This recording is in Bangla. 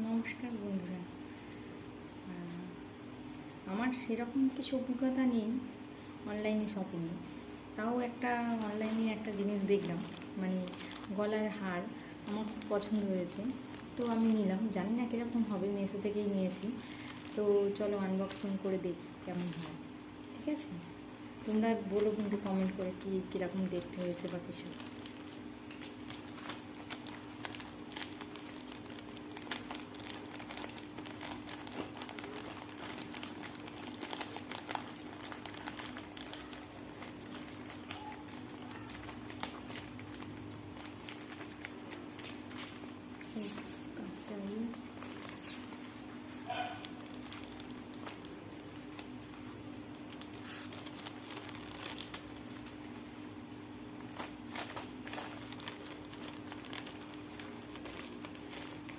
নমস্কার বন্ধুরা। আমার সেরকম কিছু অভিজ্ঞতা নেই অনলাইনে শপিংয়ে, তাও একটা অনলাইনে একটা জিনিস দেখলাম, মানে গলার হার আমার খুব পছন্দ হয়েছে, তো আমি নিলাম। জানি না কীরকম হবে, মেসো থেকেই নিয়েছি। তো চলো আনবক্সিং করে দেখি কেমন হয়। ঠিক আছে, তোমরা বলো কিন্তু কমেন্ট করে কীরকম দেখতে হয়েছে বা কিছু।